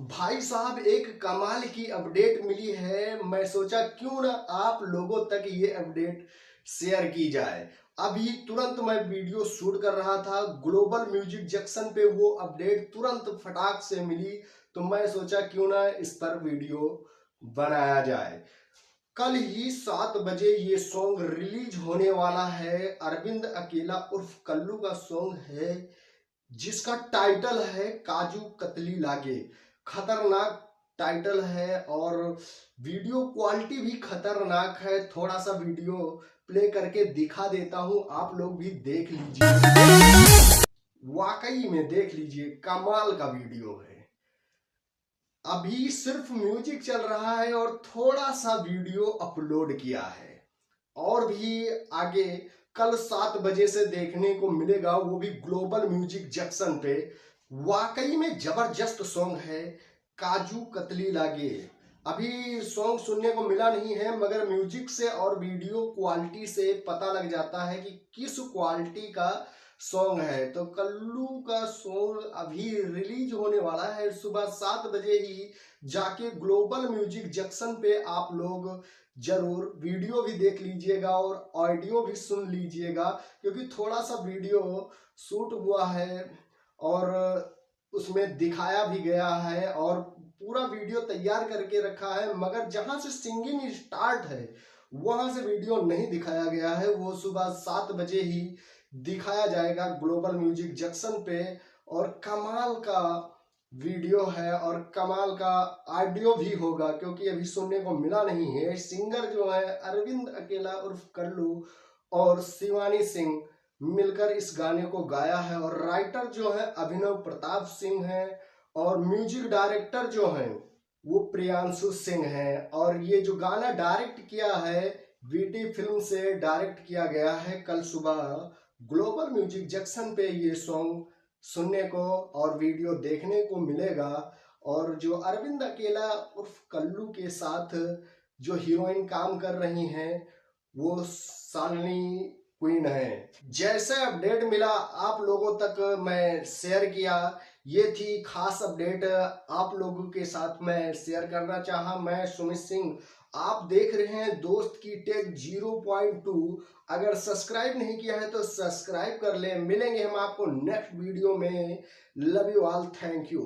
भाई साहब एक कमाल की अपडेट मिली है। मैं सोचा क्यों ना आप लोगों तक ये अपडेट शेयर की जाए। अभी तुरंत मैं वीडियो शूट कर रहा था, ग्लोबल म्यूजिक जंक्शन पे वो अपडेट तुरंत फटाक से मिली, तो मैं सोचा क्यों ना इस पर वीडियो बनाया जाए। कल ही 7 बजे ये सॉन्ग रिलीज होने वाला है। अरविंद अकेला उर्फ कल्लू का सॉन्ग है, जिसका टाइटल है काजू कतली लागे। खतरनाक टाइटल है और वीडियो क्वालिटी भी खतरनाक है। थोड़ा सा वीडियो प्ले करके दिखा देता हूं, आप लोग भी देख लीजिए। वाकई में देख लीजिए, कमाल का वीडियो है। अभी सिर्फ म्यूजिक चल रहा है और थोड़ा सा वीडियो अपलोड किया है, और भी आगे कल 7 बजे से देखने को मिलेगा, वो भी ग्लोबल म्यूजिक जंक्शन पे। वाकई में जबरदस्त सॉन्ग है काजू कतली लागे। अभी सॉन्ग सुनने को मिला नहीं है, मगर म्यूजिक से और वीडियो क्वालिटी से पता लग जाता है कि किस क्वालिटी का सॉन्ग है। तो कल्लू का सॉन्ग अभी रिलीज होने वाला है। सुबह 7 बजे ही जाके ग्लोबल म्यूजिक जंक्शन पे आप लोग जरूर वीडियो भी देख लीजिएगा और ऑडियो भी सुन लीजिएगा, क्योंकि थोड़ा सा वीडियो शूट हुआ है और उसमें दिखाया भी गया है और पूरा वीडियो तैयार करके रखा है, मगर जहां से सिंगिंग स्टार्ट है वहां से वीडियो नहीं दिखाया गया है। वो सुबह 7 बजे ही दिखाया जाएगा ग्लोबल म्यूजिक जंक्शन पे। और कमाल का वीडियो है और कमाल का ऑडियो भी होगा, क्योंकि अभी सुनने को मिला नहीं है। सिंगर जो है अरविंद अकेला उर्फ कल्लू और शिवानी सिंह मिलकर इस गाने को गाया है, और राइटर जो है अभिनव प्रताप सिंह है, और म्यूजिक डायरेक्टर जो है वो प्रियांशु सिंह है। और ये जो गाना डायरेक्ट किया है वीटी फिल्म से डायरेक्ट किया गया है। कल सुबह ग्लोबल म्यूजिक जंक्शन पे ये सॉन्ग सुनने को और वीडियो देखने को मिलेगा। और जो अरविंद अकेला उर्फ कल्लू के साथ जो हीरोइन काम कर रही हैं वो शालिनी क्वीन है। जैसे अपडेट मिला आप लोगों तक मैं शेयर किया। ये थी खास अपडेट, आप लोगों के साथ मैं शेयर करना चाहा। मैं सुमित सिंह, आप देख रहे हैं दोस्त की टेक 0.2। अगर सब्सक्राइब नहीं किया है तो सब्सक्राइब कर ले। मिलेंगे हम आपको नेक्स्ट वीडियो में। Love you all, thank you.